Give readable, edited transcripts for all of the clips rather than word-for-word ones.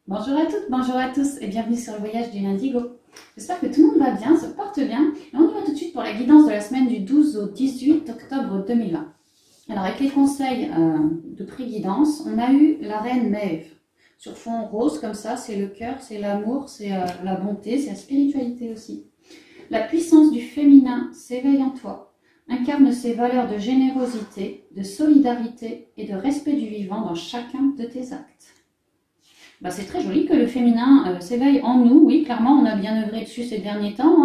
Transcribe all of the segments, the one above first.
Bonjour à toutes, bonjour à tous et bienvenue sur le voyage du Indigo. J'espère que tout le monde va bien, se porte bien. Et on y va tout de suite pour la guidance de la semaine du 12 au 18 octobre 2020. Alors avec les conseils de pré-guidance, on a eu la reine Maeve. Sur fond rose comme ça, c'est le cœur, c'est l'amour, c'est la bonté, c'est la spiritualité aussi. La puissance du féminin s'éveille en toi, incarne ses valeurs de générosité, de solidarité et de respect du vivant dans chacun de tes actes. Bah, c'est très joli que le féminin s'éveille en nous. Oui, clairement, on a bien œuvré dessus ces derniers temps.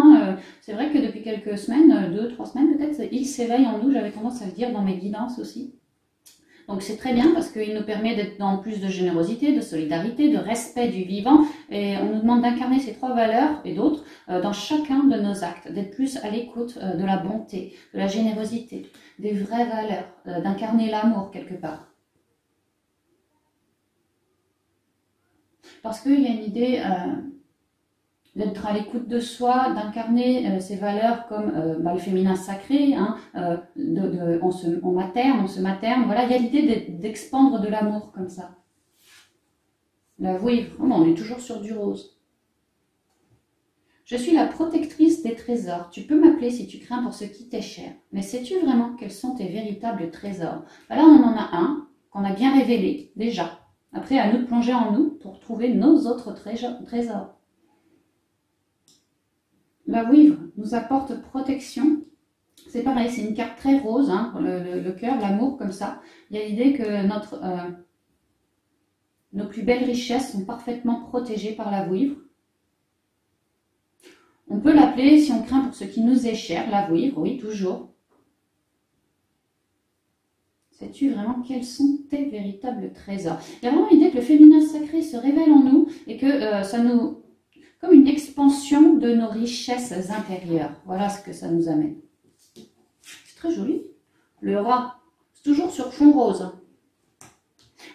C'est vrai que depuis quelques semaines, 2-3 semaines peut-être, il s'éveille en nous. J'avais tendance à le dire dans mes guidances aussi. Donc c'est très bien parce qu'il nous permet d'être dans plus de générosité, de solidarité, de respect du vivant. Et on nous demande d'incarner ces 3 valeurs et d'autres dans chacun de nos actes, d'être plus à l'écoute de la bonté, de la générosité, des vraies valeurs, d'incarner l'amour quelque part. Parce qu'il y a une idée d'être à l'écoute de soi, d'incarner ces valeurs comme le féminin sacré, hein, on se materne, voilà, il y a l'idée d'expandre de l'amour comme ça. La vouivre, on est toujours sur du rose. Je suis la protectrice des trésors. Tu peux m'appeler si tu crains pour ce qui t'est cher. Mais sais-tu vraiment quels sont tes véritables trésors? Là, on en a un qu'on a bien révélé déjà. Après, à nous de plonger en nous pour trouver nos autres trésors. La vouivre nous apporte protection. C'est pareil, c'est une carte très rose, hein, le cœur, l'amour, comme ça. Il y a l'idée que nos plus belles richesses sont parfaitement protégées par la vouivre. On peut l'appeler, si on craint pour ce qui nous est cher, la vouivre, oui, toujours. Sais-tu vraiment quels sont tes véritables trésors? Il y a vraiment l'idée que le féminin sacré se révèle en nous et que ça nous... comme une expansion de nos richesses intérieures. Voilà ce que ça nous amène. C'est très joli. Le rat, c'est toujours sur fond rose.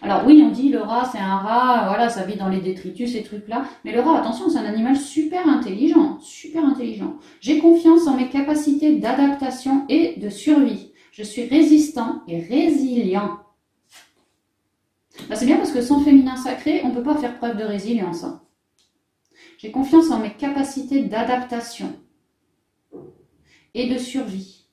Alors oui, on dit le rat, c'est un rat, voilà, ça vit dans les détritus, ces trucs-là. Mais le rat, attention, c'est un animal super intelligent, super intelligent. J'ai confiance en mes capacités d'adaptation et de survie. Je suis résistant et résilient. C'est bien parce que sans féminin sacré, on ne peut pas faire preuve de résilience. Hein. J'ai confiance en mes capacités d'adaptation et de survie.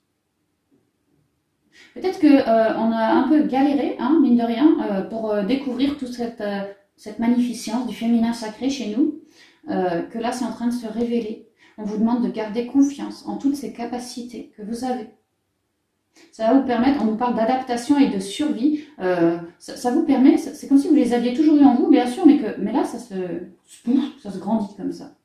Peut-être qu'on a un peu galéré, hein, mine de rien, pour découvrir toute cette magnificence du féminin sacré chez nous, que là c'est en train de se révéler. On vous demande de garder confiance en toutes ces capacités que vous avez. Ça va vous permettre, on nous parle d'adaptation et de survie, ça vous permet, c'est comme si vous les aviez toujours eu en vous, bien sûr, mais là ça se grandit comme ça.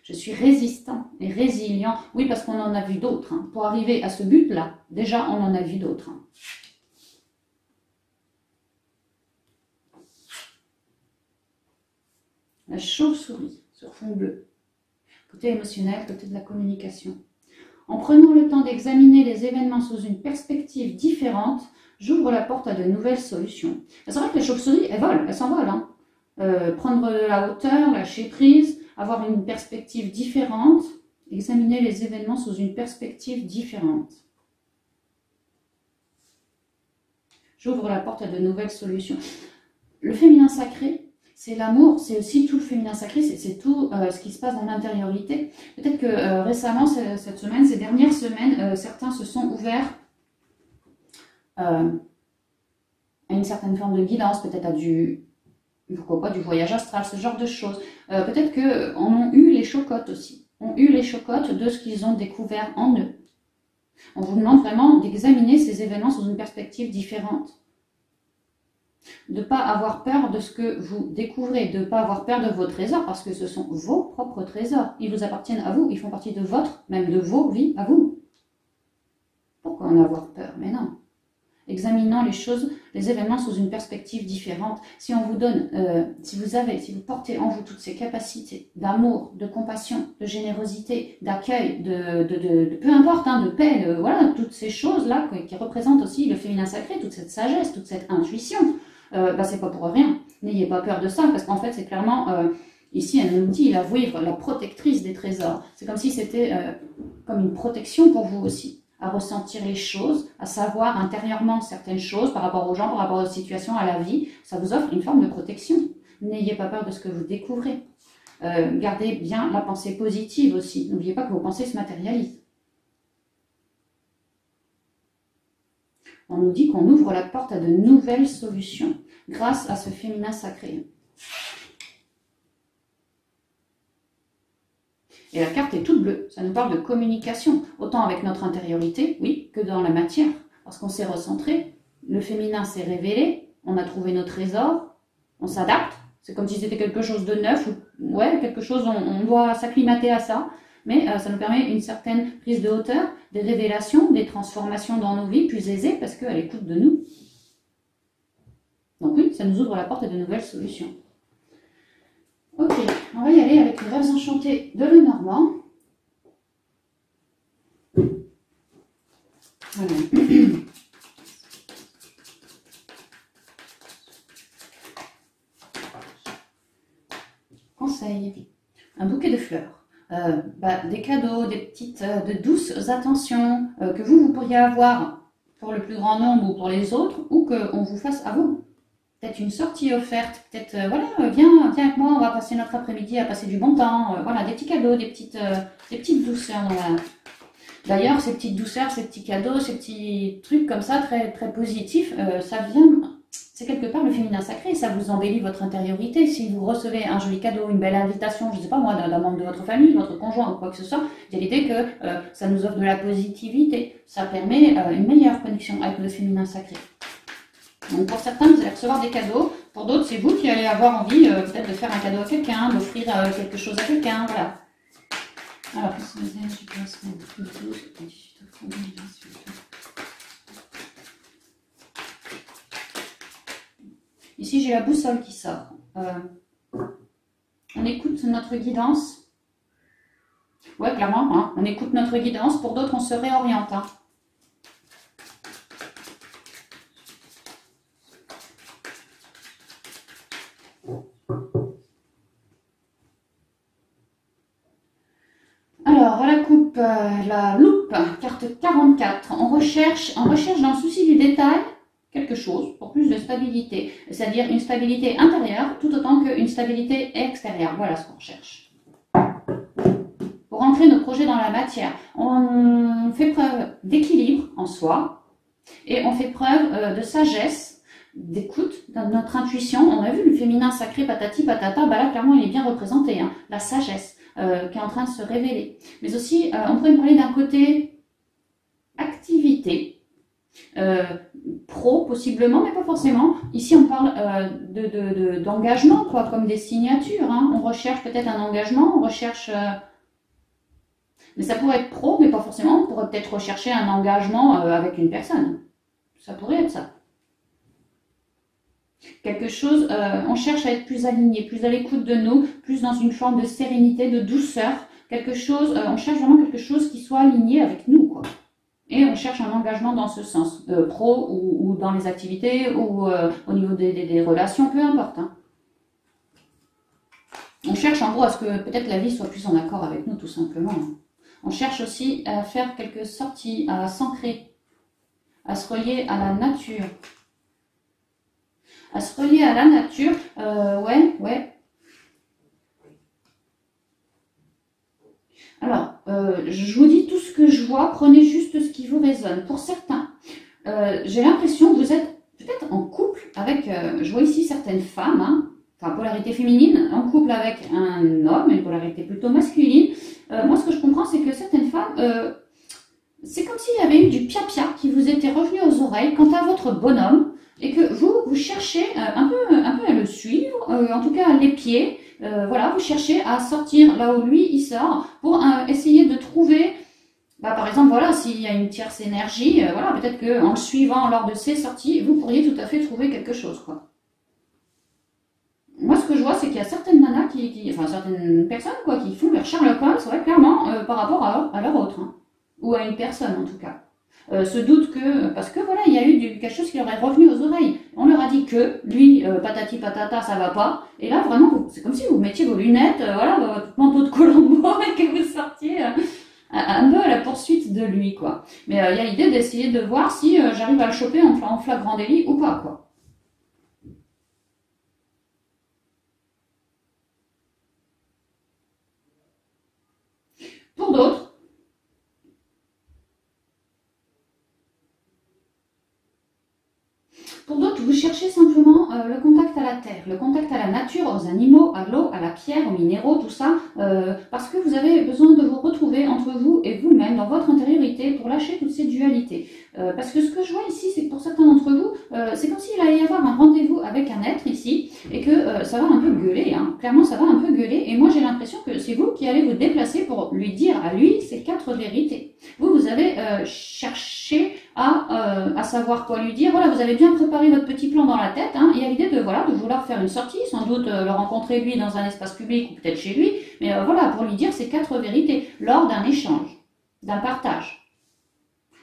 Je suis résistant et résilient, oui parce qu'on en a vu d'autres, hein. Pour arriver à ce but-là, déjà on en a vu d'autres. Hein. La chauve-souris sur fond bleu, côté émotionnel, côté de la communication. En prenant le temps d'examiner les événements sous une perspective différente, j'ouvre la porte à de nouvelles solutions. C'est vrai que les chauves-souris, elles s'envolent. Hein. Prendre de la hauteur, lâcher prise, avoir une perspective différente, examiner les événements sous une perspective différente. J'ouvre la porte à de nouvelles solutions. Le féminin sacré, c'est l'amour, c'est aussi tout le féminin sacré, c'est tout ce qui se passe dans l'intériorité. Peut-être que récemment, cette semaine, ces dernières semaines, certains se sont ouverts à une certaine forme de guidance, peut-être à pourquoi pas, du voyage astral, ce genre de choses. Peut-être qu'en ont eu les chocottes aussi, ont eu les chocottes de ce qu'ils ont découvert en eux. On vous demande vraiment d'examiner ces événements sous une perspective différente. De ne pas avoir peur de ce que vous découvrez, de ne pas avoir peur de vos trésors, parce que ce sont vos propres trésors. Ils vous appartiennent à vous, ils font partie de votre, même de vos vies à vous. Pourquoi en avoir peur? Mais non. Examinant les choses, les événements sous une perspective différente. Si on vous donne, si vous portez en vous toutes ces capacités d'amour, de compassion, de générosité, d'accueil, de peu importe, hein, de paix, voilà, toutes ces choses-là qui représentent aussi le féminin sacré, toute cette sagesse, toute cette intuition, c'est pas pour rien. N'ayez pas peur de ça, parce qu'en fait, c'est clairement, ici, elle nous dit, la vouivre, la protectrice des trésors. C'est comme si c'était comme une protection pour vous aussi. à ressentir les choses, à savoir intérieurement certaines choses par rapport aux gens, par rapport aux situations, à la vie. Ça vous offre une forme de protection. N'ayez pas peur de ce que vous découvrez. Gardez bien la pensée positive aussi. N'oubliez pas que vos pensées se matérialisent. On nous dit qu'on ouvre la porte à de nouvelles solutions grâce à ce féminin sacré. Et la carte est toute bleue. Ça nous parle de communication, autant avec notre intériorité, oui, que dans la matière. Parce qu'on s'est recentré, le féminin s'est révélé, on a trouvé nos trésors, on s'adapte. C'est comme si c'était quelque chose de neuf, ou ouais, quelque chose, on doit s'acclimater à ça. Mais ça nous permet une certaine prise de hauteur, des révélations, des transformations dans nos vies plus aisées parce qu'elle écoute de nous. Donc oui, ça nous ouvre la porte à de nouvelles solutions. Ok, on va y aller avec les rêves enchantés de Lenormand. Voilà. Conseil, un bouquet de fleurs. Des cadeaux, des petites, de douces attentions que vous pourriez avoir pour le plus grand nombre ou pour les autres, ou qu'on vous fasse à vous. Peut-être une sortie offerte, peut-être, voilà, viens avec moi, on va passer notre après-midi à passer du bon temps. Voilà, des petits cadeaux, des petites douceurs dans la... D'ailleurs, ces petites douceurs, ces petits cadeaux, ces petits trucs comme ça, très, très positifs, ça vient... C'est quelque part le féminin sacré, ça vous embellit votre intériorité. Si vous recevez un joli cadeau, une belle invitation, je ne sais pas moi, d'un membre de votre famille, votre conjoint ou quoi que ce soit, il y a l'idée que ça nous offre de la positivité. Ça permet une meilleure connexion avec le féminin sacré. Donc pour certains, vous allez recevoir des cadeaux. Pour d'autres, c'est vous qui allez avoir envie peut-être de faire un cadeau à quelqu'un, d'offrir quelque chose à quelqu'un. Voilà. Alors, ici, j'ai la boussole qui sort. On écoute notre guidance. Ouais, clairement, hein, on écoute notre guidance. Pour d'autres, on se réoriente. Hein. Alors, à la coupe, la loupe, carte 44. On recherche dans le souci du détail quelque chose pour plus de stabilité, c'est-à-dire une stabilité intérieure tout autant qu'une stabilité extérieure. Voilà ce qu'on recherche. Pour ancrer nos projets dans la matière, on fait preuve d'équilibre en soi et on fait preuve de sagesse, d'écoute, de notre intuition. On a vu le féminin sacré patati patata, bah là clairement il est bien représenté, hein, la sagesse qui est en train de se révéler. Mais aussi, on pourrait parler d'un côté activité, pro possiblement, mais pas forcément. Ici on parle d'engagement, quoi, comme des signatures. Hein. On recherche peut-être un engagement, on recherche... mais ça pourrait être pro, mais pas forcément. On pourrait peut-être rechercher un engagement avec une personne. Ça pourrait être ça. Quelque chose, on cherche à être plus aligné, plus à l'écoute de nous, plus dans une forme de sérénité, de douceur. Quelque chose, on cherche vraiment quelque chose qui soit aligné avec nous, quoi. Et on cherche un engagement dans ce sens, pro ou dans les activités ou au niveau des relations, peu importe. Hein. On cherche en gros à ce que peut-être la vie soit plus en accord avec nous, tout simplement. Hein. On cherche aussi à faire quelques sorties, à s'ancrer, à se relier à la nature. À se relier à la nature, ouais. Alors, je vous dis tout ce que je vois, prenez juste ce qui vous résonne. Pour certains, j'ai l'impression que vous êtes peut-être en couple avec, je vois ici certaines femmes, hein, enfin polarité féminine, en couple avec un homme, une polarité plutôt masculine. Moi, ce que je comprends, c'est que certaines femmes, c'est comme s'il y avait eu du pia-pia qui vous était revenu aux oreilles quant à votre bonhomme et que vous cherchez un peu à le suivre, en tout cas à l'épier. Voilà, vous cherchez à sortir là où lui il sort pour essayer de trouver, par exemple, voilà, s'il y a une tierce énergie, voilà, peut-être qu'en le suivant lors de ses sorties, vous pourriez tout à fait trouver quelque chose, quoi. Moi, ce que je vois, c'est qu'il y a certaines nanas enfin certaines personnes, quoi, qui font leur Sherlock Holmes, ouais, clairement, par rapport à leur autre, hein, ou à une personne en tout cas. Se doute que, parce que voilà, il y a eu quelque chose qui leur est revenu aux oreilles. On leur a dit que, lui, patati patata, ça va pas. Et là, vraiment, c'est comme si vous mettiez vos lunettes, voilà, votre manteau de Colombo et que vous sortiez un peu à la poursuite de lui, quoi. Mais il y a l'idée d'essayer de voir si j'arrive à le choper en flagrant délit ou pas, quoi. Pour d'autres, vous cherchez simplement le contact à la terre, le contact à la nature, aux animaux, à l'eau, à la pierre, aux minéraux, tout ça, parce que vous avez besoin de vous retrouver entre vous et vous-même dans votre intériorité pour lâcher toutes ces dualités. Parce que ce que je vois ici, c'est que pour certains d'entre vous, c'est comme s'il allait y avoir un rendez-vous avec un être ici et que ça va un peu gueuler, hein. Clairement ça va un peu gueuler et moi j'ai l'impression que c'est vous qui allez vous déplacer pour lui dire à lui ces 4 vérités. Vous avez cherché à savoir quoi lui dire. Voilà, vous avez bien préparé votre petit plan dans la tête. Hein. Il y a l'idée de, voilà, de vouloir faire une sortie, sans doute le rencontrer lui dans un espace public ou peut-être chez lui. Mais voilà, pour lui dire ces 4 vérités lors d'un échange, d'un partage.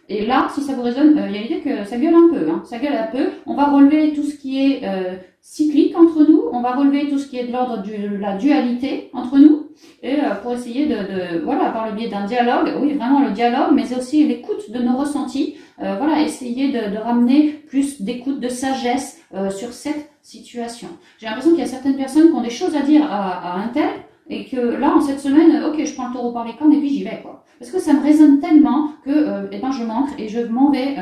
Et là, si ça vous résonne, il y a l'idée que ça gueule un peu. Hein. Ça gueule un peu. On va relever tout ce qui est cyclique entre nous. On va relever tout ce qui est de l'ordre de la dualité entre nous. Et pour essayer voilà, par le biais d'un dialogue, oui, vraiment le dialogue, mais aussi l'écoute de nos ressentis. Voilà, essayer de ramener plus d'écoute, de sagesse sur cette situation. J'ai l'impression qu'il y a certaines personnes qui ont des choses à dire à un tel, et que là, en cette semaine, ok, je prends le taureau par les cornes et puis j'y vais, quoi. Parce que ça me résonne tellement que eh ben, je m'ancre et je m'en vais.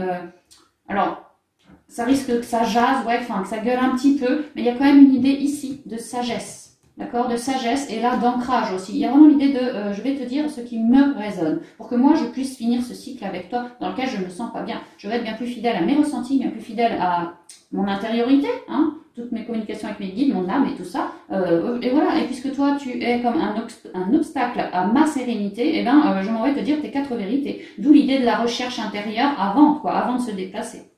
Alors, ça risque que ça jase, ouais, enfin, que ça gueule un petit peu, mais il y a quand même une idée ici de sagesse, d'accord, de sagesse et là d'ancrage aussi. Il y a vraiment l'idée de je vais te dire ce qui me résonne pour que moi je puisse finir ce cycle avec toi dans lequel je me sens pas bien. Je vais être bien plus fidèle à mes ressentis, bien plus fidèle à mon intériorité, hein, toutes mes communications avec mes guides, mon âme et tout ça. Et voilà, et puisque toi tu es comme un obstacle à ma sérénité, eh ben, je m'en vais te dire tes 4 vérités. D'où l'idée de la recherche intérieure avant, quoi, avant de se déplacer.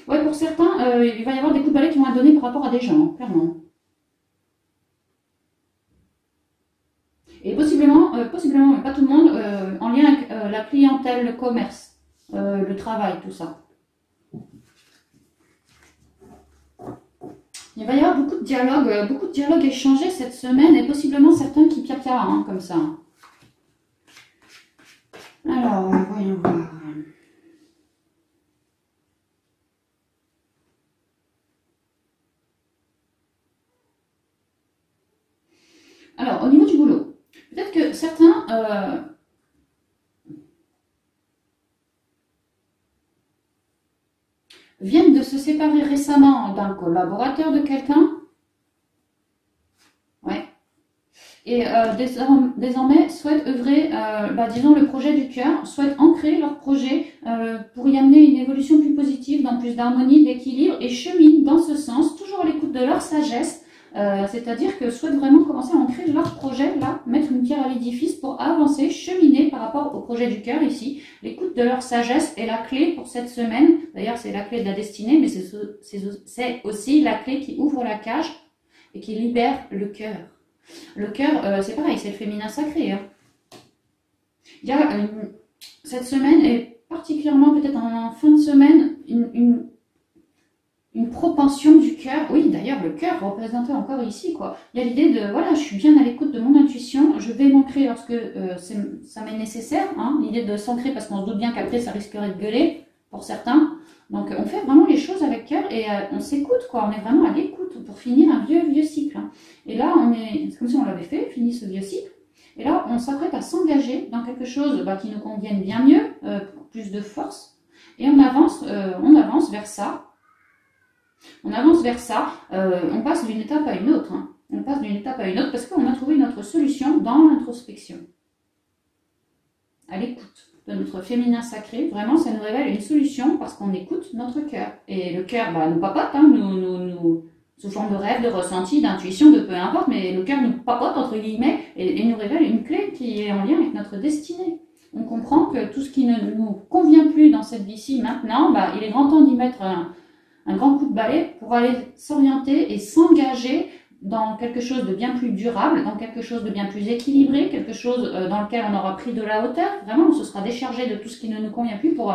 Ouais, pour certains, il va y avoir des coups de balai qui vont être donnés par rapport à des gens, clairement. Et possiblement, mais pas tout le monde, en lien avec la clientèle, le commerce, le travail, tout ça. Il va y avoir beaucoup de dialogues échangés cette semaine et possiblement certains qui piapiaient, hein, comme ça. Alors, voyons voir. Alors, au niveau du boulot, peut-être que certains viennent de se séparer récemment d'un collaborateur de quelqu'un. Ouais. Et désormais souhaitent œuvrer, disons, le projet du cœur, souhaitent ancrer leur projet pour y amener une évolution plus positive, dans plus d'harmonie, d'équilibre, et cheminent dans ce sens, toujours à l'écoute de leur sagesse, c'est-à-dire que souhaitent vraiment commencer à ancrer leur projet, là, mettre une pierre à l'édifice pour avancer, cheminer par rapport au projet du cœur ici. L'écoute de leur sagesse est la clé pour cette semaine. D'ailleurs, c'est la clé de la destinée, mais c'est aussi la clé qui ouvre la cage et qui libère le cœur. Le cœur, c'est pareil, c'est le féminin sacré. Hein. Il y a cette semaine, et particulièrement peut-être en fin de semaine, une propension du cœur. Oui, d'ailleurs, le cœur représenté encore ici, quoi. Il y a l'idée de, voilà, je suis bien à l'écoute de mon intuition, je vais m'ancrer lorsque ça m'est nécessaire. Hein, l'idée de s'ancrer parce qu'on se doute bien qu'après, ça risquerait de gueuler pour certains. Donc, on fait vraiment les choses avec cœur et on s'écoute, quoi. On est vraiment à l'écoute pour finir un vieux cycle. Hein. Et là, c'est comme si on l'avait fait, fini ce vieux cycle. Et là, on s'apprête à s'engager dans quelque chose qui nous convienne bien mieux, pour plus de force. Et on avance vers ça. On avance vers ça. On passe d'une étape à une autre. Hein. On passe d'une étape à une autre parce qu'on a trouvé notre solution dans l'introspection. À l'écoute de notre féminin sacré, vraiment, ça nous révèle une solution parce qu'on écoute notre cœur. Et le cœur nous papote, hein, nous sous forme de rêve, de ressenti, d'intuition, de peu importe, mais le cœur nous papote, entre guillemets, et nous révèle une clé qui est en lien avec notre destinée. On comprend que tout ce qui ne nous convient plus dans cette vie-ci maintenant, il est grand temps d'y mettre un grand coup de balai pour aller s'orienter et s'engager dans quelque chose de bien plus durable, dans quelque chose de bien plus équilibré, quelque chose dans lequel on aura pris de la hauteur. Vraiment, on se sera déchargé de tout ce qui ne nous convient plus pour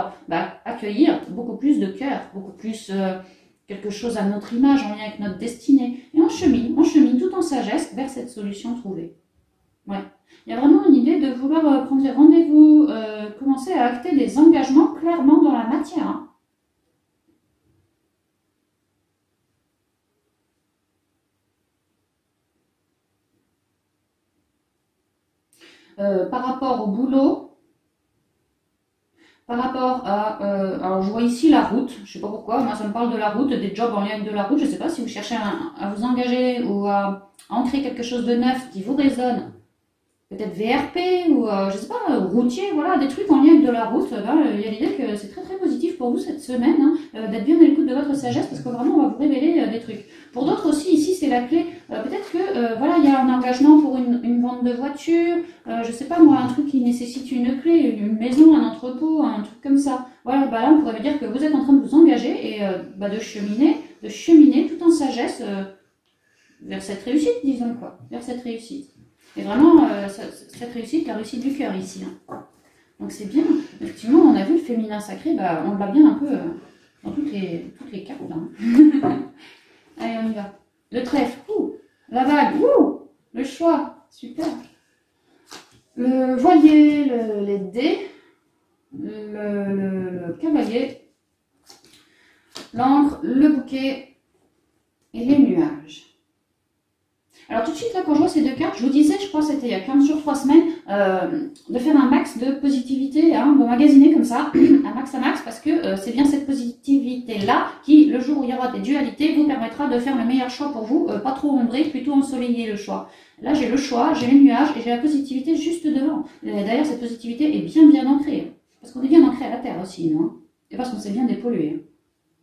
accueillir beaucoup plus de cœur, beaucoup plus quelque chose à notre image, en lien avec notre destinée. Et on chemine tout en sagesse vers cette solution trouvée. Ouais. Il y a vraiment une idée de vouloir prendre des rendez-vous, commencer à acter des engagements clairement dans la matière. Hein. Par rapport au boulot, par rapport à... alors je vois ici la route, je sais pas pourquoi, moi ça me parle de la route, des jobs en lien avec de la route, je sais pas si vous cherchez à vous engager ou à ancrer quelque chose de neuf qui vous résonne. Peut-être VRP ou je sais pas, routier, voilà, des trucs en lien avec de la route. Il y a l'idée que c'est très très positif pour vous cette semaine, hein, d'être bien à l'écoute de votre sagesse parce que vraiment on va vous révéler des trucs. Pour d'autres aussi, ici c'est la clé. Peut-être que voilà, il y a un engagement pour une vente de voiture, je sais pas moi, un truc qui nécessite une clé, une maison, un entrepôt, un truc comme ça. Voilà, là on pourrait me dire que vous êtes en train de vous engager et de cheminer tout en sagesse vers cette réussite, disons quoi, vers cette réussite. Et vraiment, cette réussite, la réussite du cœur ici. Hein. Donc c'est bien. Effectivement, on a vu le féminin sacré, on l'a bien un peu dans toutes les cartes. Hein. Allez, on y va. Le trèfle, la vague, le choix, super. Le voilier, les dés, le cavalier, l'encre, le bouquet et les nuages. Alors tout de suite, là, quand je vois ces deux cartes, je vous disais, je crois que c'était il y a 15 jours, 3 semaines, de faire un max de positivité, hein, de magasiner comme ça, un max à max, parce que c'est bien cette positivité-là qui, le jour où il y aura des dualités, vous permettra de faire le meilleur choix pour vous, pas trop ombré, plutôt ensoleillé le choix. Là, j'ai le choix, j'ai les nuages et j'ai la positivité juste devant. D'ailleurs, cette positivité est bien ancrée, parce qu'on est bien ancré à la Terre aussi, non? Et parce qu'on s'est bien dépollué.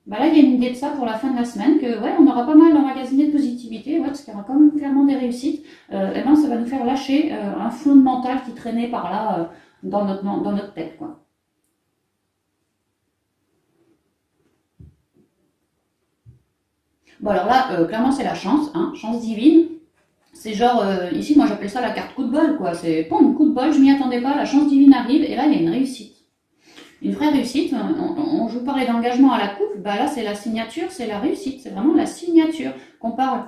Là, il y a une idée de ça pour la fin de la semaine, que ouais, on aura pas mal emmagasiné de positivité, ouais, parce qu'il y aura quand même clairement des réussites. Et ben, ça va nous faire lâcher un flot de mental qui traînait par là dans notre tête, quoi. Bon, alors là, clairement, c'est la chance, hein, chance divine. C'est genre, ici, moi j'appelle ça la carte coup de bol, quoi. C'est, bon, coup de bol, je m'y attendais pas, la chance divine arrive, et là, il y a une réussite. Une vraie réussite, je vous parlais d'engagement à la coupe, là c'est la signature, c'est la réussite, c'est vraiment la signature qu'on parle.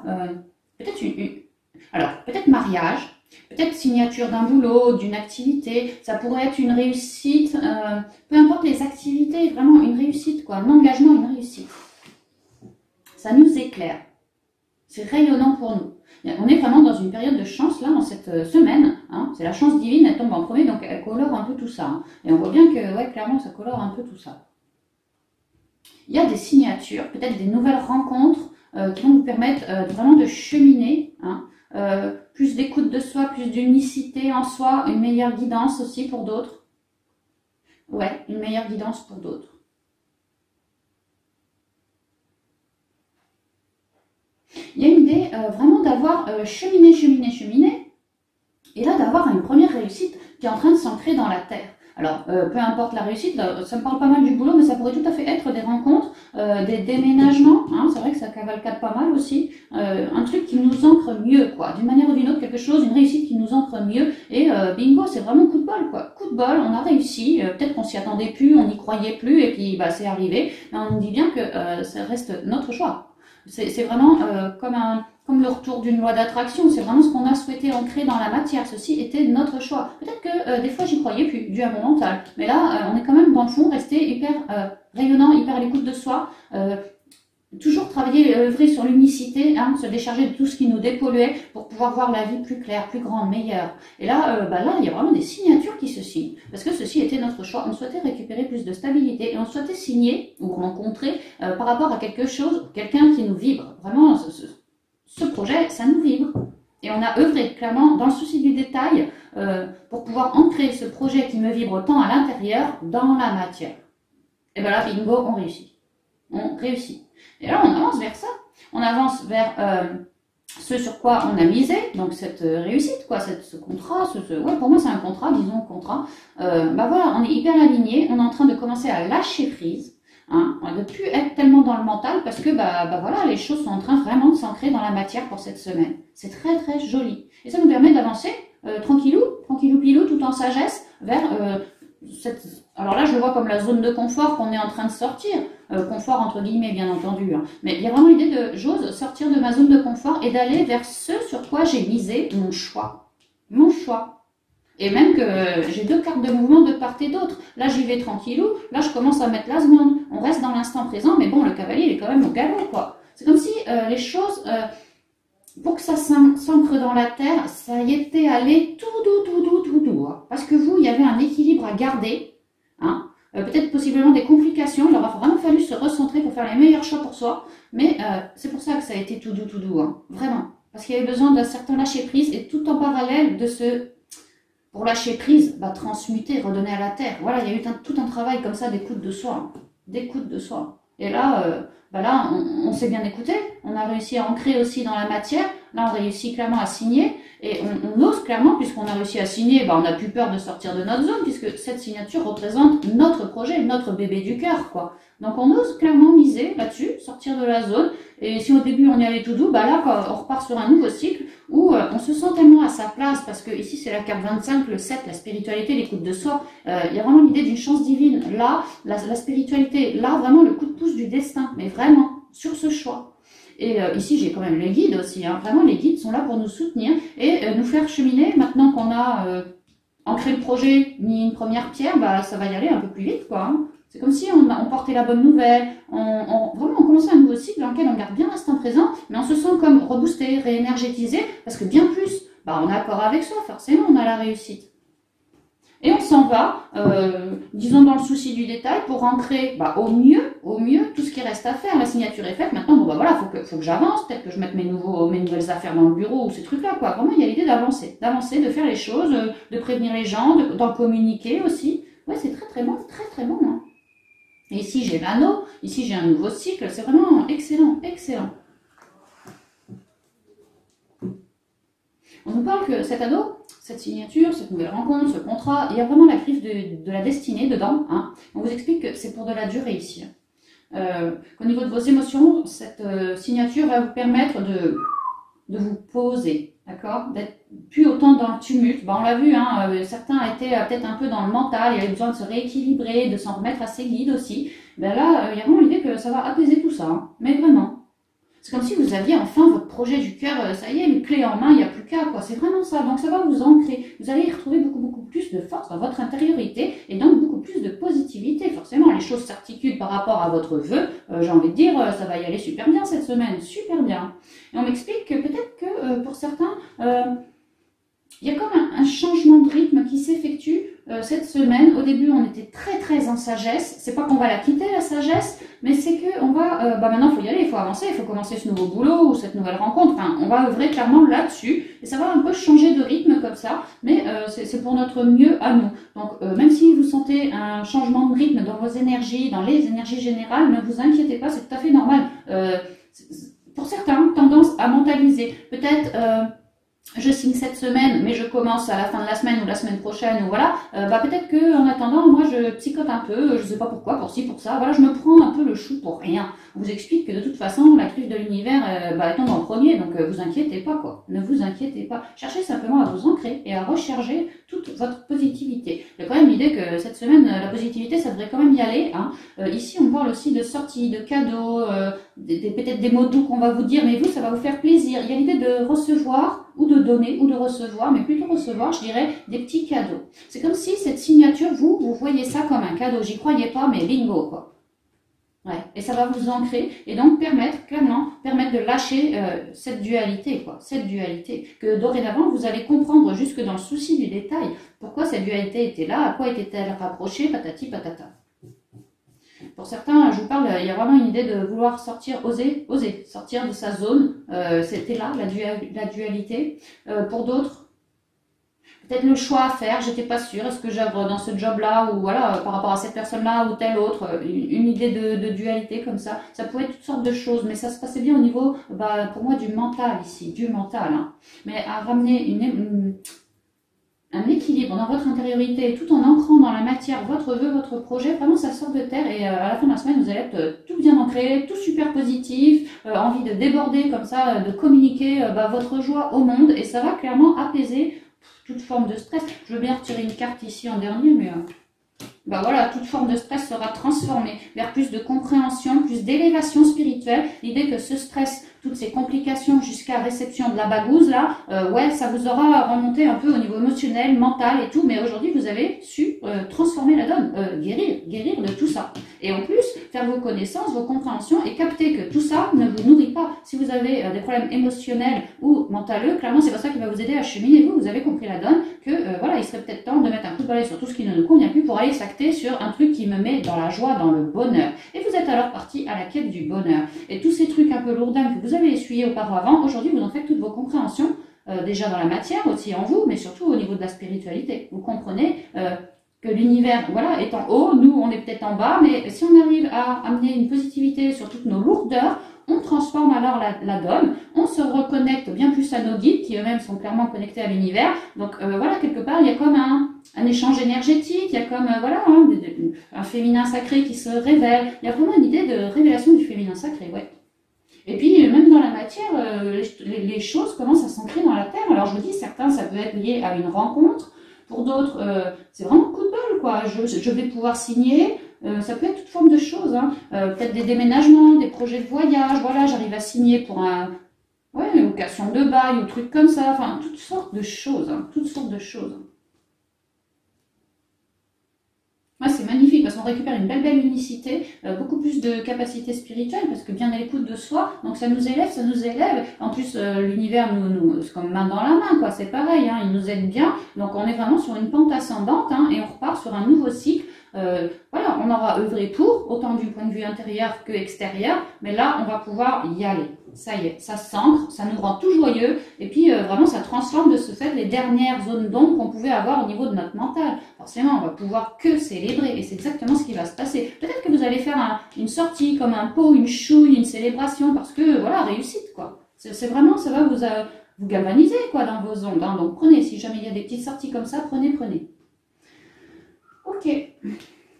Peut-être alors peut-être mariage, peut-être signature d'un boulot, d'une activité, ça pourrait être une réussite, peu importe les activités, vraiment une réussite, quoi, un engagement, une réussite. Ça nous éclaire, c'est rayonnant pour nous. On est vraiment dans une période de chance, là, en cette semaine. Hein. C'est la chance divine, elle tombe en premier, donc elle colore un peu tout ça. Hein. Et on voit bien que, ouais, clairement, ça colore un peu tout ça. Il y a des signatures, peut-être des nouvelles rencontres qui vont vous permettre vraiment de cheminer. Hein. Plus d'écoute de soi, plus d'unicité en soi, une meilleure guidance aussi pour d'autres. Ouais, une meilleure guidance pour d'autres. Il y a une idée vraiment d'avoir cheminé, et là d'avoir une première réussite qui est en train de s'ancrer dans la terre. Alors, peu importe la réussite, ça me parle pas mal du boulot, mais ça pourrait tout à fait être des rencontres, des déménagements, hein, c'est vrai que ça cavalcade pas mal aussi, un truc qui nous ancre mieux, quoi, d'une manière ou d'une autre, quelque chose, une réussite qui nous ancre mieux, et bingo, c'est vraiment coup de bol, quoi, coup de bol, on a réussi, peut-être qu'on s'y attendait plus, on n'y croyait plus, et puis bah, c'est arrivé, mais on dit bien que ça reste notre choix. C'est vraiment comme le retour d'une loi d'attraction, c'est vraiment ce qu'on a souhaité ancrer dans la matière. Ceci était notre choix. Peut-être que des fois j'y croyais plus, dû à mon mental. Mais là, on est quand même dans le fond, resté hyper rayonnant, hyper à l'écoute de soi. Toujours travailler, œuvrer sur l'unicité, hein, se décharger de tout ce qui nous dépolluait pour pouvoir voir la vie plus claire, plus grande, meilleure. Et là, là, il y a vraiment des signatures qui se signent. Parce que ceci était notre choix. On souhaitait récupérer plus de stabilité et on souhaitait signer ou rencontrer par rapport à quelque chose, quelqu'un qui nous vibre. Vraiment, ce projet, ça nous vibre. Et on a œuvré clairement dans le souci du détail pour pouvoir ancrer ce projet qui me vibre tant à l'intérieur dans la matière. Et bien là, bingo, on réussit. On réussit. Et là, on avance vers ça. On avance vers ce sur quoi on a misé, donc cette réussite, quoi, ce contrat, ouais, pour moi c'est un contrat, disons contrat. Voilà, on est hyper aligné, on est en train de commencer à lâcher prise, hein, on ne veut plus être tellement dans le mental parce que voilà, les choses sont en train vraiment de s'ancrer dans la matière pour cette semaine. C'est très très joli. Et ça nous permet d'avancer tranquillou pilou, tout en sagesse, vers alors là je le vois comme la zone de confort qu'on est en train de sortir. Confort entre guillemets bien entendu, hein. Mais il y a vraiment l'idée de j'ose sortir de ma zone de confort et d'aller vers ce sur quoi j'ai misé mon choix. mon choix. Et même que j'ai deux cartes de mouvement de part et d'autre. Là, j'y vais tranquillou. Là, je commence à mettre la seconde. On reste dans l'instant présent, mais bon, le cavalier, il est quand même au galop, quoi. C'est comme si les choses, pour que ça s'ancre dans la terre, ça y était allé tout doux. Hein. Parce que vous, il y avait un équilibre à garder. Hein. Peut-être possiblement des complications. Il aura vraiment fallu se recentrer pour faire les meilleurs choix pour soi. Mais c'est pour ça que ça a été tout doux. Hein. Vraiment. Parce qu'il y avait besoin d'un certain lâcher-prise et tout en parallèle de ce... Pour lâcher prise, transmuter, redonner à la terre. Voilà, il y a eu tout un travail comme ça d'écoute de soi. D'écoute de soi. Et là, là on s'est bien écouté. On a réussi à ancrer aussi dans la matière. Là, on réussit clairement à signer. Et on ose clairement, puisqu'on a réussi à signer, on n'a plus peur de sortir de notre zone, puisque cette signature représente notre projet, notre bébé du cœur, quoi. Donc, on ose clairement miser là-dessus, sortir de la zone. Et si au début, on y allait tout doux, là, on repart sur un nouveau cycle où on se sent tellement à sa place, parce que ici, c'est la carte 25, le 7, la spiritualité, l'écoute de soi. Il y a vraiment l'idée d'une chance divine. Là, la spiritualité, là, vraiment le coup de pouce du destin, mais vraiment, sur ce choix. Et ici, j'ai quand même les guides aussi. Hein. Vraiment, les guides sont là pour nous soutenir et nous faire cheminer. Maintenant qu'on a ancré le projet, mis une première pierre, ça va y aller un peu plus vite, quoi. Hein. C'est comme si on portait la bonne nouvelle. Vraiment, on commençait un nouveau cycle dans lequel on garde bien l'instant présent, mais on se sent comme reboosté, réénergétisé, parce que bien plus, on est accord avec soi, forcément, on a la réussite. Et on s'en va, disons dans le souci du détail, pour ancrer au mieux tout ce qui reste à faire. La signature est faite, maintenant, voilà, faut que j'avance, peut-être que je mette mes nouvelles affaires dans le bureau ou ces trucs-là, quoi. Vraiment, il y a l'idée d'avancer, de faire les choses, de prévenir les gens, d'en communiquer aussi. Ouais, c'est très bon, très bon. Hein. Et ici, j'ai l'anneau, ici, j'ai un nouveau cycle, c'est vraiment excellent. On nous parle que cet anneau, cette signature, cette nouvelle rencontre, ce contrat, il y a vraiment la griffe de la destinée dedans. Hein. On vous explique que c'est pour de la durée ici. Qu'au niveau de vos émotions, cette signature va vous permettre de vous poser, d'accord, d'être plus autant dans le tumulte. On l'a vu, hein, certains étaient peut-être un peu dans le mental, il y avait besoin de se rééquilibrer, de s'en remettre à ses guides aussi. Là, il y a vraiment l'idée que ça va apaiser tout ça, hein. Mais vraiment. C'est comme si vous aviez enfin votre projet du cœur, ça y est, une clé en main, il n'y a plus qu'à, quoi. C'est vraiment ça. Donc ça va vous ancrer. Vous allez y retrouver beaucoup plus de force dans votre intériorité et donc beaucoup plus de positivité. Forcément, les choses s'articulent par rapport à votre vœu. J'ai envie de dire, ça va y aller super bien cette semaine, super bien. Et on m'explique que peut-être que pour certains, il y a comme un changement de rythme qui s'effectue cette semaine. Au début, on était très en sagesse. C'est pas qu'on va la quitter, la sagesse, mais c'est qu'on va... maintenant, il faut y aller, il faut avancer, il faut commencer ce nouveau boulot ou cette nouvelle rencontre. Enfin, on va œuvrer clairement là-dessus. Et ça va un peu changer de rythme comme ça, mais c'est pour notre mieux à nous. Donc, même si vous sentez un changement de rythme dans vos énergies, dans les énergies générales, ne vous inquiétez pas, c'est tout à fait normal. Pour certains, tendance à mentaliser. Peut-être... je signe cette semaine, mais je commence à la fin de la semaine ou la semaine prochaine, ou voilà, peut-être que en attendant, moi je psychote un peu, je sais pas pourquoi, pour ci, pour ça, voilà, je me prends un peu le chou pour rien. On vous explique que de toute façon, la griffe de l'univers, elle tombe en premier, donc vous inquiétez pas, quoi. Ne vous inquiétez pas. Cherchez simplement à vous ancrer et à recharger toute votre positivité. Il y a quand même l'idée que cette semaine, la positivité, ça devrait quand même y aller, hein. Ici, on parle aussi de sorties, de cadeaux, peut-être des mots doux qu'on va vous dire, mais vous, ça va vous faire plaisir. Il y a l'idée de recevoir, ou de donner, ou de recevoir, mais plutôt recevoir, je dirais, des petits cadeaux. C'est comme si cette signature, vous voyez ça comme un cadeau. J'y croyais pas, mais bingo, quoi. Ouais, et ça va vous ancrer, et donc permettre de lâcher cette dualité, quoi. Cette dualité, que dorénavant, vous allez comprendre jusque dans le souci du détail, pourquoi cette dualité était là, à quoi était-elle rapprochée, patati patata. Pour certains, je vous parle, il y a vraiment une idée de vouloir sortir, oser, sortir de sa zone. C'était là, la dualité. Pour d'autres, peut-être le choix à faire, j'étais pas sûre, est-ce que j'œuvre dans ce job-là, ou voilà, par rapport à cette personne-là ou telle autre, une idée de dualité comme ça. Ça pouvait être toutes sortes de choses, mais ça se passait bien au niveau, pour moi, du mental ici, du mental. Hein. Mais à ramener un équilibre dans votre intériorité, tout en ancrant dans la matière votre vœu, votre projet, vraiment ça sort de terre et à la fin de la semaine, vous allez être tout bien ancré, tout super positif, envie de déborder comme ça, de communiquer votre joie au monde et ça va clairement apaiser toute forme de stress. Je veux bien retirer une carte ici en dernier, mais bah voilà, toute forme de stress sera transformée vers plus de compréhension, plus d'élévation spirituelle. L'idée que ce stress, toutes ces complications jusqu'à réception de la bagouze, là, ouais, ça vous aura remonté un peu au niveau émotionnel, mental et tout, mais aujourd'hui, vous avez su transformer la donne, guérir de tout ça. Et en plus, faire vos connaissances, vos compréhensions et capter que tout ça ne vous nourrit pas. Si vous avez des problèmes émotionnels ou mentaux, clairement, c'est pas ça qui va vous aider à cheminer. Vous avez compris la donne, que voilà, il serait peut-être temps de mettre un coup de balai sur tout ce qui ne nous convient plus pour aller s'acter sur un truc qui me met dans la joie, dans le bonheur. Et vous êtes alors parti à la quête du bonheur. Et tous ces trucs un peu lourdins que vous avez essuyés auparavant, aujourd'hui, vous en faites toutes vos compréhensions, déjà dans la matière, aussi en vous, mais surtout au niveau de la spiritualité. Vous comprenez que l'univers, voilà, est en haut, nous, on est peut-être en bas, mais si on arrive à amener une positivité sur toutes nos lourdeurs, on transforme alors la donne, on se reconnecte bien plus à nos guides, qui eux-mêmes sont clairement connectés à l'univers. Donc voilà, quelque part, il y a comme un échange énergétique, il y a comme, voilà, un féminin sacré qui se révèle. Il y a vraiment une idée de révélation du féminin sacré, ouais. Et puis, même dans la matière, les choses commencent à s'ancrer dans la terre. Alors je vous dis, certains, ça peut être lié à une rencontre. Pour d'autres, c'est vraiment coup de bol, quoi. Je vais pouvoir signer. Ça peut être toute forme de choses, hein. Peut-être des déménagements, des projets de voyage. Voilà, j'arrive à signer pour une location de bail ou trucs comme ça. Enfin, toutes sortes de choses, hein, toutes sortes de choses. Ouais, c'est magnifique parce qu'on récupère une belle unicité, beaucoup plus de capacité spirituelle parce que bien à l'écoute de soi, donc ça nous élève, ça nous élève. En plus, l'univers c'est comme main dans la main, quoi. C'est pareil, hein, il nous aide bien. Donc on est vraiment sur une pente ascendante, hein, et on repart sur un nouveau cycle. Voilà, on aura œuvré pour, autant du point de vue intérieur que extérieur, mais là, on va pouvoir y aller. Ça y est, ça s'ancre, ça nous rend tout joyeux, et puis vraiment, ça transforme de ce fait les dernières zones d'ombre qu'on pouvait avoir au niveau de notre mental. Forcément, on va pouvoir que célébrer, et c'est exactement ce qui va se passer. Peut-être que vous allez faire une sortie, comme un pot, une chouille, une célébration, parce que, voilà, réussite, quoi. C'est vraiment, ça va vous galvaniser, quoi, dans vos ondes, hein. Donc prenez, si jamais il y a des petites sorties comme ça, prenez. Ok,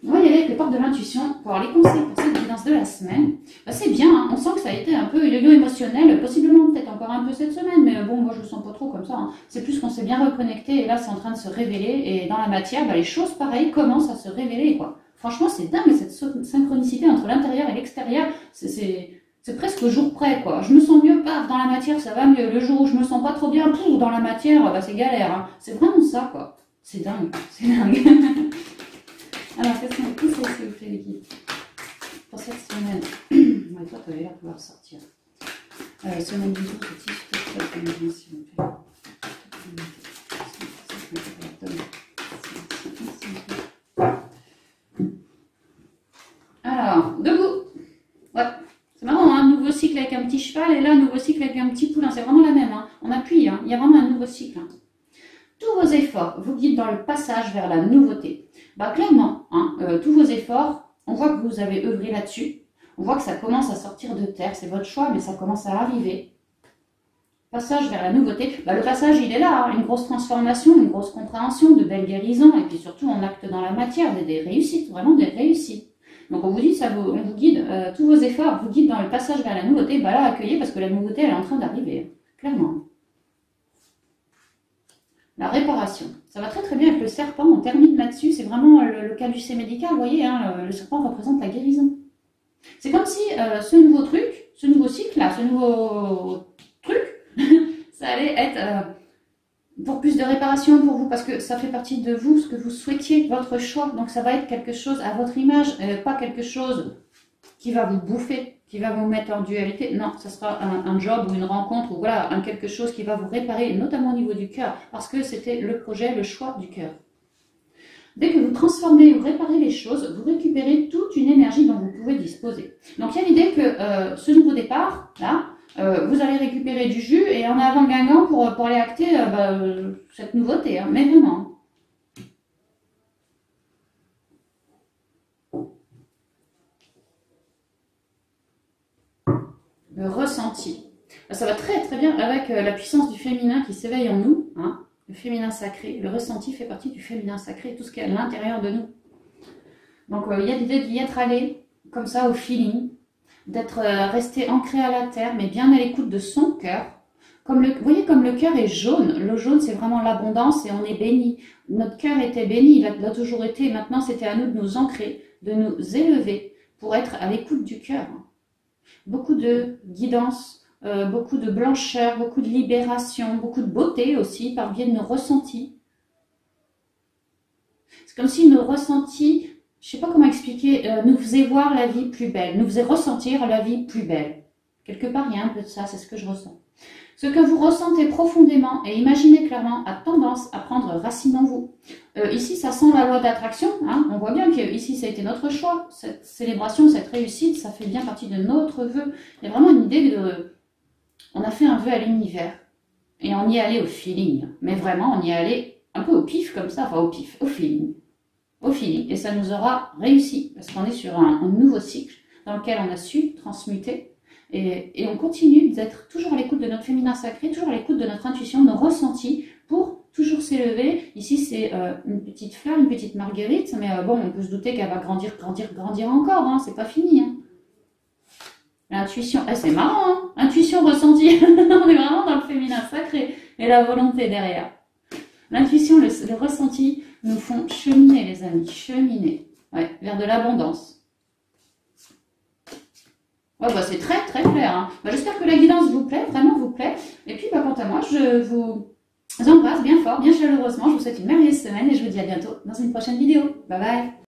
on va y aller avec les portes de l'intuition pour avoir les conseils pour cette guidance de la semaine. Bah, c'est bien, hein. On sent que ça a été un peu yo-yo émotionnel, possiblement peut-être encore un peu cette semaine, mais bon, moi je le sens pas trop comme ça, hein. C'est plus qu'on s'est bien reconnecté et là c'est en train de se révéler et dans la matière, bah, les choses pareilles commencent à se révéler, quoi. Franchement, c'est dingue cette synchronicité entre l'intérieur et l'extérieur, c'est presque au jour près, quoi. Je me sens mieux, paf, dans la matière, ça va mieux. Le jour où je me sens pas trop bien, pouf, dans la matière, bah, c'est galère, hein. C'est vraiment ça, quoi. C'est dingue, c'est dingue. Alors, qu'est-ce que c'est, s'il vous plaît, les guides, pour cette semaine? Ouais, toi, tu vas pouvoir sortir. Semaine du jour, petit, s'il vous plaît. Alors, debout. Ouais, c'est marrant, hein, nouveau cycle avec un petit cheval, et là, nouveau cycle avec un petit poulain. C'est vraiment la même, hein. On appuie, hein. Il y a vraiment un nouveau cycle, hein. Tous vos efforts vous guident dans le passage vers la nouveauté. Bah, clairement, hein, tous vos efforts, on voit que vous avez œuvré là-dessus. On voit que ça commence à sortir de terre. C'est votre choix, mais ça commence à arriver. Passage vers la nouveauté. Bah, le passage, il est là, hein. Une grosse transformation, une grosse compréhension, de belles guérisons. Et puis surtout, on acte dans la matière des réussites, vraiment des réussites. Donc on vous dit, on vous guide, tous vos efforts vous guident dans le passage vers la nouveauté. Bah là, accueillez parce que la nouveauté, elle est en train d'arriver. Clairement. La réparation. Ça va très bien avec le serpent, on termine là-dessus, c'est vraiment le caducée médical, vous voyez, hein, le serpent représente la guérison. C'est comme si ce nouveau truc, ce nouveau cycle là, ce nouveau truc, ça allait être pour plus de réparation pour vous, parce que ça fait partie de vous, ce que vous souhaitiez, votre choix, donc ça va être quelque chose à votre image, pas quelque chose qui va vous bouffer, qui va vous mettre en dualité. Non, ça sera un job ou une rencontre ou voilà, quelque chose qui va vous réparer, notamment au niveau du cœur, parce que c'était le projet, le choix du cœur. Dès que vous transformez ou réparez les choses, vous récupérez toute une énergie dont vous pouvez disposer. Donc il y a l'idée que ce nouveau départ, là, vous allez récupérer du jus et en avant Guingamp pour aller acter cette nouveauté, hein, mais vraiment. Le ressenti. Ça va très bien avec la puissance du féminin qui s'éveille en nous, hein, le féminin sacré. Le ressenti fait partie du féminin sacré, tout ce qui est à l'intérieur de nous. Donc il y a l'idée d'y être allé, comme ça, au feeling, d'être resté ancré à la terre, mais bien à l'écoute de son cœur, Vous voyez comme le cœur est jaune. Le jaune, c'est vraiment l'abondance et on est béni. Notre cœur était béni, il a toujours été. Maintenant, c'était à nous de nous ancrer, de nous élever pour être à l'écoute du cœur. Beaucoup de guidance, beaucoup de blancheur, beaucoup de libération, beaucoup de beauté aussi par biais de nos ressentis. C'est comme si nos ressentis, je ne sais pas comment expliquer, nous faisaient voir la vie plus belle, nous faisaient ressentir la vie plus belle. Quelque part, il y a un peu de ça, c'est ce que je ressens. Ce que vous ressentez profondément et imaginez clairement a tendance à prendre racine en vous. Ici, ça sent la loi d'attraction. Hein. On voit bien que ici, ça a été notre choix. Cette célébration, cette réussite, ça fait bien partie de notre vœu. Il y a vraiment une idée de... On a fait un vœu à l'univers et on y est allé au feeling. Mais vraiment, on y est allé un peu au pif comme ça, enfin au pif, au feeling. Au feeling. Et ça nous aura réussi parce qu'on est sur un nouveau cycle dans lequel on a su transmuter. Et on continue d'être toujours à l'écoute de notre féminin sacré, toujours à l'écoute de notre intuition, de nos ressentis, pour toujours s'élever. Ici, c'est une petite fleur, une petite marguerite, mais bon, on peut se douter qu'elle va grandir encore, hein, c'est pas fini. Hein. L'intuition, c'est marrant, hein, intuition ressentie, on est vraiment dans le féminin sacré, et la volonté derrière. L'intuition, le ressenti nous font cheminer, les amis, cheminer, ouais, vers de l'abondance. Ouais, bah c'est très très clair. Hein. Bah, j'espère que la guidance vous plaît, vraiment vous plaît. Et puis, bah, quant à moi, je vous embrasse bien fort, bien chaleureusement. Je vous souhaite une merveilleuse semaine et je vous dis à bientôt dans une prochaine vidéo. Bye bye.